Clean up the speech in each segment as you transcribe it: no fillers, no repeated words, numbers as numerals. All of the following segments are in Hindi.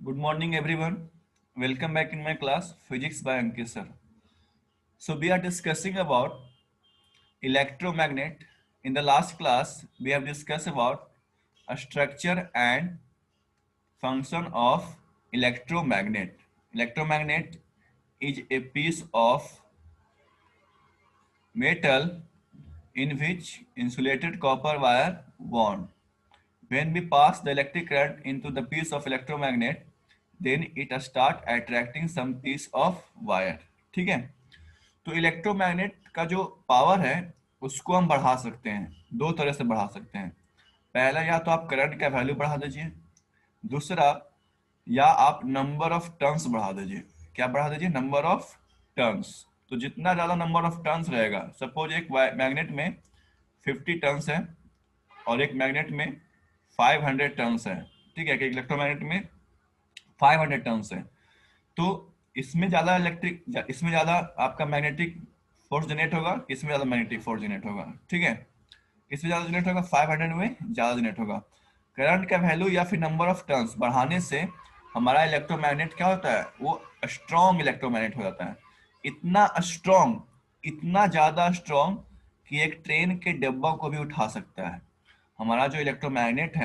Good morning, everyone. Welcome back in my class, Physics by Ankit sir. So we are discussing about electromagnet. In the last class, we have discussed about a structure and function of electromagnet. Electromagnet is a piece of metal in which insulated copper wire wound. When we pass the electric current into the piece of electromagnet, then it start attracting some piece of wire. ठीक है। तो इलेक्ट्रोमैग्नेट का जो पावर है उसको हम बढ़ा सकते हैं, दो तरह से बढ़ा सकते हैं। पहला, या तो आप करंट का वैल्यू बढ़ा दीजिए। दूसरा, या आप नंबर ऑफ टर्न्स बढ़ा दीजिए। क्या बढ़ा दीजिए? Number of turns. तो जितना ज्यादा नंबर ऑफ टर्न्स रहेगा, सपोज एक मैग्नेट में 50 टर्न्स है और एक मैग्नेट में 500 टर्न्स है। ठीक है कि इलेक्ट्रोमैग्नेट में 500 टर्न्स है, तो इसमें ज्यादा आपका मैग्नेटिक फोर्स जनरेट होगा, इसमें ज्यादा मैग्नेटिक फोर्स जनरेट होगा। ठीक है, इसमें ज्यादा जनरेट होगा, 500 में ज्यादा जनरेट होगा। करंट का वैल्यू या फिर नंबर ऑफ टर्न्स बढ़ाने से हमारा इलेक्ट्रोमैग्नेट क्या होता है, वो स्ट्रॉन्ग इलेक्ट्रोमैग्नेट हो जाता है। इतना स्ट्रॉन्ग, इतना ज्यादा स्ट्रॉन्ग कि एक ट्रेन के डब्बा को भी उठा सकता है। हमारा जो इलेक्ट्रोमैग्नेट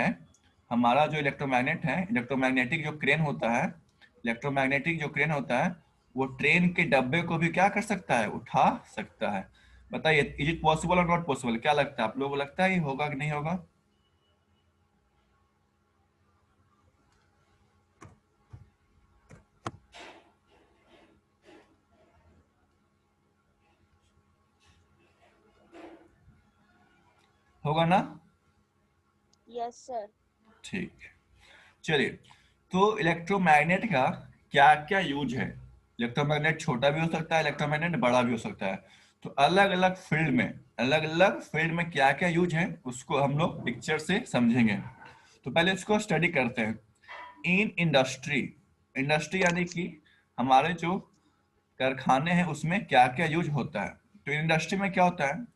है, इलेक्ट्रोमैग्नेटिक जो क्रेन होता है, वो ट्रेन के डब्बे को भी क्या कर सकता है, उठा सकता है। बताइए, इज इट पॉसिबल और नॉट पॉसिबल? क्या लगता है आप लोगों को? लगता है ये होगा कि नहीं होगा? होगा ना? Yes sir. ठीक, चलिए। तो इलेक्ट्रोमैग्नेट का क्या क्या यूज है? इलेक्ट्रोमैग्नेट छोटा भी हो सकता है, इलेक्ट्रोमैग्नेट बड़ा भी हो सकता है। तो अलग अलग फील्ड में क्या क्या यूज है उसको हम लोग पिक्चर से समझेंगे। तो पहले इसको स्टडी करते हैं। इन इंडस्ट्री, इंडस्ट्री यानी कि हमारे जो कारखाने हैं उसमें क्या क्या यूज होता है। तो इंडस्ट्री में क्या होता है,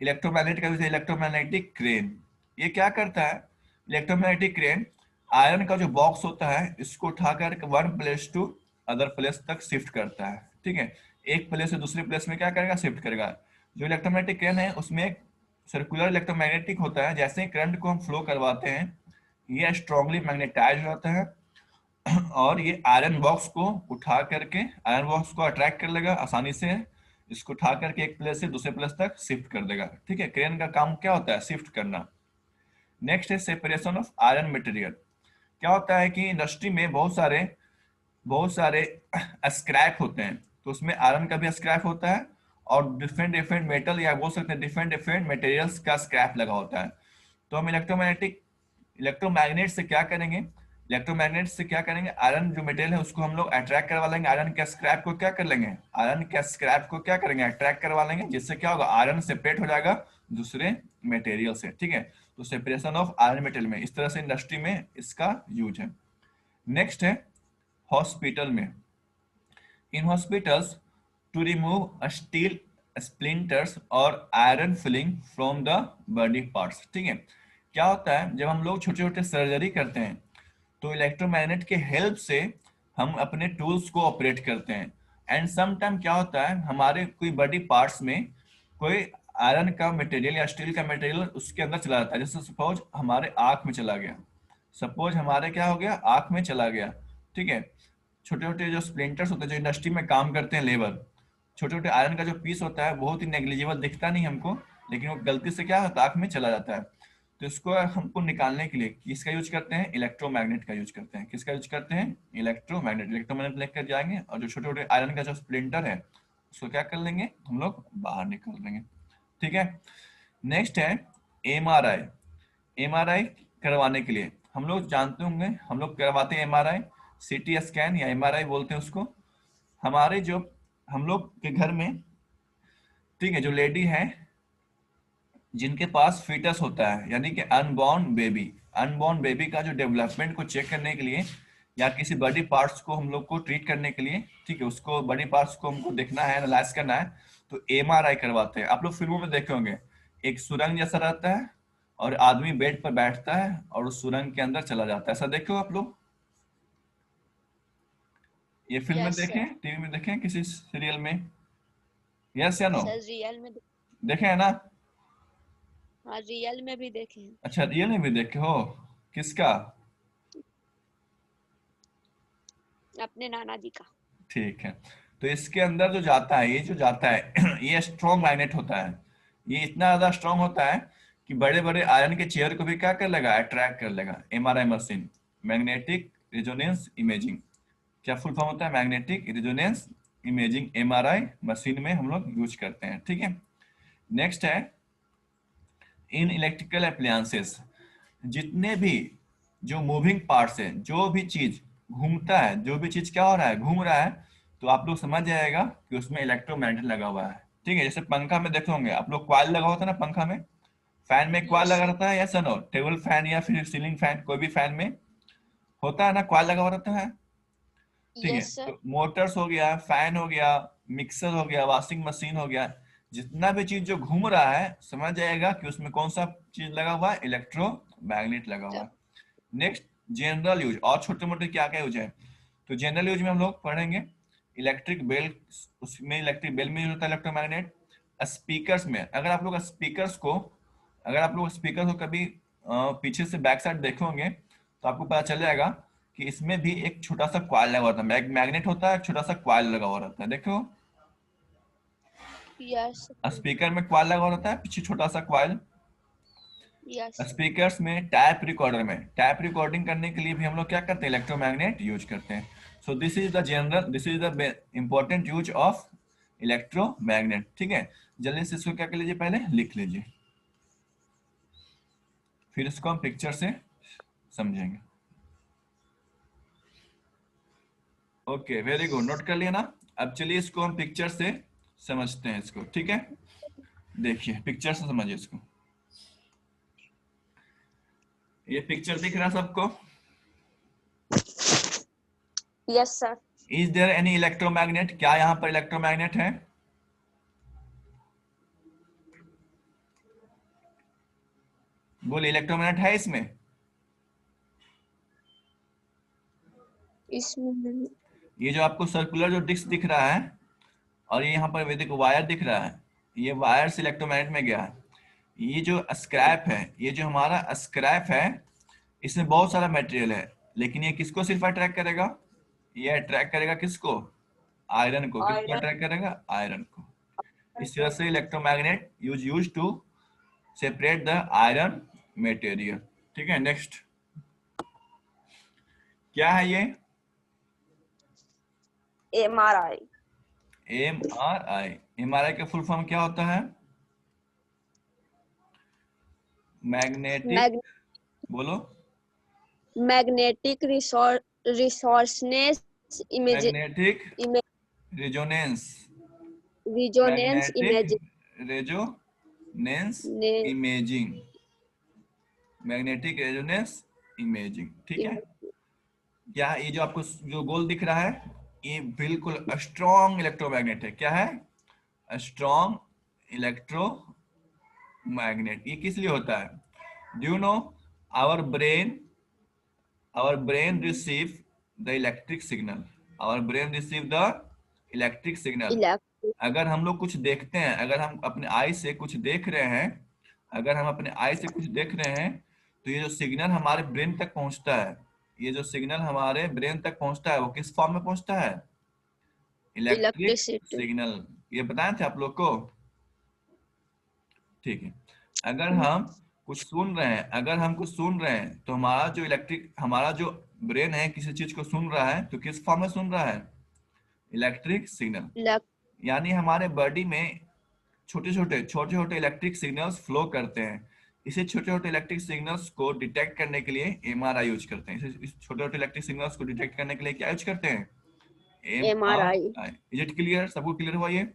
इलेक्ट्रोमैग्नेट का यूज है। इलेक्ट्रोमैग्नेटिक क्रेन, ये क्या करता है? इलेक्ट्रोमैग्नेटिक क्रेन आयरन का जो बॉक्स होता है इसको उठाकर one place to other place तक शिफ्ट करता है। ठीक है, एक प्लेस से दूसरे प्लेस में क्या करेगा, शिफ्ट करेगा। जो इलेक्ट्रोमैग्नेटिक क्रेन है उसमें एक सर्कुलर इलेक्ट्रोमैग्नेटिक होता है। जैसे ही करंट को हम फ्लो करवाते हैं, ये स्ट्रांगली मैग्नेटाइज हो जाता है और ये आयरन बॉक्स को उठा करके, आयरन बॉक्स को अट्रैक्ट कर लेगा आसानी से। इसको उठा करके एक प्लेस से दूसरे प्लेस तक शिफ्ट कर देगा। ठीक है, क्रेन का काम क्या होता है, शिफ्ट करना। नेक्स्ट है सेपरेशन ऑफ आयरन मटेरियल। क्या होता है कि इंडस्ट्री में बहुत सारे स्क्रैप होते हैं, तो उसमें आयरन का भी स्क्रैप होता है और डिफरेंट डिफरेंट मेटल, या बोल सकते हैं डिफरेंट डिफरेंट मटेरियल्स का स्क्रैप लगा होता है। तो हम इलेक्ट्रोमैग्नेट से क्या करेंगे, आयरन जो मटेरियल है उसको हम लोग अट्रैक्ट करवा लेंगे। आयरन के स्क्रैप को क्या करेंगे, अट्रैक्ट करवा लेंगे, जिससे क्या होगा, आयरन सेपरेट हो जाएगा दूसरे मटेरियल से। ठीक है, तो सेपरेशन ऑफ आयरन मटेरियल में इस तरह से इंडस्ट्री में इसका यूज है। नेक्स्ट है हॉस्पिटल में। In hospitals to remove steel splinters और iron filling from the body parts. ठीक है, क्या होता है, जब हम लोग छोटे छोटे सर्जरी करते हैं तो इलेक्ट्रोमैग्नेट के हेल्प से हम अपने टूल्स को ऑपरेट करते हैं। एंड सम टाइम क्या होता है, हमारे कोई बॉडी पार्ट्स में कोई आयरन का मटेरियल या स्टील का मटेरियल उसके अंदर चला जाता है। जैसे सपोज हमारे आंख में चला गया, सपोज हमारे क्या हो गया, आंख में चला गया। ठीक है, छोटे छोटे जो स्प्लिंटर्स होते हैं, जो इंडस्ट्री में काम करते हैं लेबर, छोटे छोटे आयरन का जो पीस होता है बहुत ही नेग्लिजिबल दिखता नहीं हमको, लेकिन वो गलती से क्या होता है, आंख में चला जाता है। तो इसको हमको निकालने के लिए किसका यूज करते हैं, इलेक्ट्रोमैग्नेट का यूज करते हैं। किसका यूज करते हैं, इलेक्ट्रोमैग्नेट लेकर जाएंगे और जो छोटे छोटे आयरन का जो स्प्लिंटर है उसको क्या कर लेंगे, हम लोग बाहर निकाल लेंगे। ठीक है, नेक्स्ट है एमआरआई। एमआरआई करवाने के लिए हम लोग जानते होंगे, हम लोग करवाते हैं एमआरआई, सीटी स्कैन या एमआरआई बोलते हैं उसको। हमारे जो हम लोग के घर में, ठीक है, जो लेडी है जिनके पास फीटस होता है, यानी कि अनबॉर्न बेबी का जो डेवलपमेंट को चेक करने के लिए या किसी बॉडी पार्ट्स को हम लोग को ट्रीट करने के लिए, ठीक है, उसको बॉडी पार्ट्स को हमको देखना है, एनालाइज करना है, तो एमआरआई करवाते हैं। आप लोग फिल्मों में देखे होंगे, एक सुरंग जैसा रहता है और आदमी बेड पर बैठता है और उस सुरंग के अंदर चला जाता है। ऐसा देखे हो आप लोग? ये फिल्म में यस सर। देखें, टीवी में देखें, किसी सीरियल में? यस या नो? सर रियल में देखे हैं ना? हाँ रियल में भी देखे हैं। अच्छा, रियल में भी देखे हो? किसका? अपने नाना जी का। ठीक है। तो इसके अंदर जो जाता है, ये जो जाता है ये स्ट्रॉन्ग मैग्नेट होता है। ये इतना ज्यादा स्ट्रॉन्ग होता है कि बड़े बड़े आयरन के चेयर को भी क्या कर लेगा, अट्रैक्ट कर लेगा। MRI machine, magnetic resonance imaging. क्या फुल फॉर्म होता है? Magnetic resonance imaging, MRI machine में हम लोग यूज करते हैं। ठीक है। नेक्स्ट है इन इलेक्ट्रिकल अप्लायंसेस। जितने भी जो मूविंग पार्ट्स है, जो भी चीज घूमता है, जो भी चीज क्या हो रहा है, घूम रहा है, तो आप लोग समझ जाएगा कि उसमें इलेक्ट्रोमैग्नेट लगा हुआ है। ठीक है। जैसे पंखा में देखे होंगे आप लोग, कॉइल लगा होता है ना पंखा में। फैन में कॉइल यस लगा सर। रहता है या सनो, टेबल फैन या फिर सीलिंग फैन, कोई भी फैन में होता है ना, कॉइल लगा हुआ रहता है। ठीक है। Yes sir. तो मोटर्स हो गया, फैन हो गया, मिक्सर हो गया, वॉशिंग मशीन हो गया, जितना भी चीज जो घूम रहा है, समझ जाएगा कि उसमें कौन सा चीज लगा हुआ है, इलेक्ट्रोमैग्नेट लगा हुआ है। Next, general use. और छोटे मोटे क्या क्या यूज है, तो जनरल यूज में हम लोग पढ़ेंगे इलेक्ट्रिक बेल। उसमें इलेक्ट्रिक बेल में यूज होता है इलेक्ट्रोमैग्नेट। स्पीकर्स में, अगर आप लोग स्पीकर को कभी पीछे से बैक साइड देखोगे तो आपको पता चल जाएगा कि इसमें भी एक छोटा सा कॉइल लगा होता है। मैग्नेट होता है, एक छोटा सा कॉइल लगा हुआ रहता है, देखो। यस स्पीकर में कॉइल लगा हुआ रहता है, पीछे छोटा सा कॉइल। यस स्पीकर्स में, टैप रिकॉर्डिंग करने के लिए भी हम लोग क्या करते हैं, इलेक्ट्रोमैग्नेट यूज करते हैं। So this is the important use of electromagnet. ठीक है। जल्दी से इसको क्या कर लीजिए, पहले लिख लीजिए, फिर इसको हम पिक्चर से समझेंगे। ओके, वेरी गुड, नोट कर लिया ना? अब चलिए इसको हम पिक्चर से समझते हैं इसको। ठीक है। देखिए, पिक्चर से समझिए इसको। ये पिक्चर दिख रहा है सबको? Yes sir. Is there any electromagnet? क्या यहाँ पर इलेक्ट्रोमैग्नेट है? बोलिए, इलेक्ट्रोमैग्नेट है इसमें? इसमें ये जो आपको सर्कुलर जो डिस्क दिख रहा है, और ये यहाँ पर वैदिक वायर दिख रहा है, ये वायर से इलेक्ट्रोमैग्नेट में गया है। ये जो स्क्रैप है, ये जो हमारा स्क्रैप है, इसमें बहुत सारा मटेरियल है, लेकिन ये किसको सिर्फ अट्रैक्ट करेगा? ये अट्रैक्ट करेगा किसको? आयरन को। किसको आयरन। अट्रैक्ट करेगा? आयरन को। इस तरह से electromagnet use to separate the iron material. ठीक है। नेक्स्ट, क्या है ये? MRI। एम आर आई का फुल फॉर्म क्या होता है? मैग्नेटिक, मैग बोलो। Magnetic resonance image magnetic image resonance, resonance magnetic image resonance ने इमेजिंग, मैग्नेटिक रेजोनेंस इमेजिंग। ठीक है। क्या ये जो आपको जो गोल दिख रहा है, ये बिल्कुल स्ट्रॉन्ग इलेक्ट्रोमैग्नेट है। क्या है? Strong electromagnet. ये किस लिए होता है? Do you know? Our brain our brain receive the electric signal, our brain receive the electric signal। Electric अगर हम लोग कुछ देखते हैं, अगर हम अपने आई से कुछ देख रहे हैं, अगर हम अपने आई से कुछ देख रहे हैं, तो ये जो सिग्नल हमारे ब्रेन तक पहुंचता है, ये जो सिग्नल हमारे ब्रेन तक पहुंचता है, वो किस फॉर्म में पहुंचता है? Electric electricity. सिग्नल। ये बताए थे आप लोग को? ठीक है। अगर हम कुछ सुन रहे हैं, तो हमारा जो ब्रेन है किसी चीज को सुन रहा है, तो किस फॉर्म में सुन रहा है? Electric signal. यानी हमारे बॉडी में छोटे छोटे इलेक्ट्रिक सिग्नल्स फ्लो करते हैं। इसे छोटे छोटे इलेक्ट्रिक सिग्नल्स को डिटेक्ट करने के लिए एमआरआई यूज करते हैं। इस छोटे छोटे इलेक्ट्रिक सिग्नल्स को डिटेक्ट करने के लिए क्या यूज करते हैं? M R MRI। I. Is it clear? सबको क्लियर हुआ ये?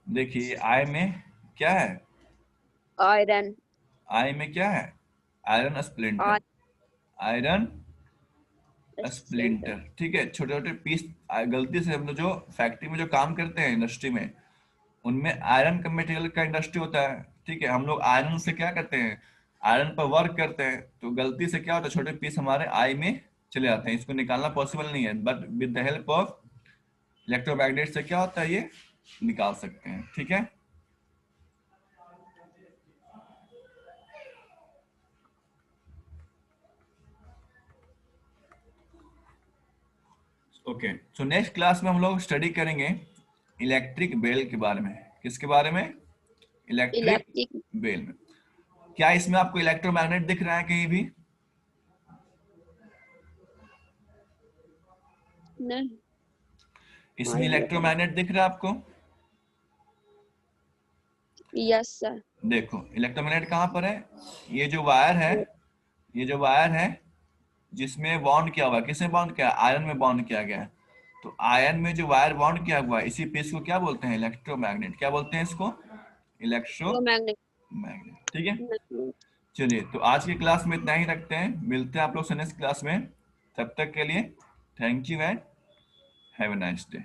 देखिए, आई में क्या है? iron, आई में क्या है? Iron splinter, iron splinter, splinter, ठीक है। छोटे छोटे पीस, गलती से हम लोग जो फैक्ट्री में जो काम करते हैं इंडस्ट्री में, उनमें आयरन का मटेरियल का इंडस्ट्री होता है, ठीक है। हम लोग आयरन से क्या करते हैं, आयरन पर वर्क करते हैं, तो गलती से क्या होता है, छोटे पीस हमारे आई में चले जाते हैं। इसको निकालना पॉसिबल नहीं है, but with the help of electromagnet से क्या होता है, ये निकाल सकते हैं, ठीक है। ओके, सो नेक्स्ट क्लास में हम लोग स्टडी करेंगे इलेक्ट्रिक बेल के बारे में। किसके बारे में? इलेक्ट्रिक electric, बेल में। क्या इसमें आपको इलेक्ट्रोमैग्नेट दिख रहा है कहीं भी? नहीं, इसमें इलेक्ट्रोमैग्नेट दिख रहा है आपको? yes sir, देखो इलेक्ट्रोमैग्नेट कहाँ पर है, ये जो वायर है, ये जो वायर है जिसमें बॉन्ड किया हुआ है, किसमें बॉन्ड किया है? आयरन में बॉन्ड किया गया है। तो आयरन में जो वायर बॉन्ड किया हुआ है, इसी पीस को क्या बोलते हैं? इलेक्ट्रोमैग्नेट। क्या बोलते हैं इसको? electromagnetic, इलेक्ट्रोमैग्नेट, ठीक है। चलिए, तो आज की क्लास में इतना ही रखते हैं, मिलते हैं आप लोग से नेक्स्ट क्लास में। तब तक के लिए thank you and have a nice day.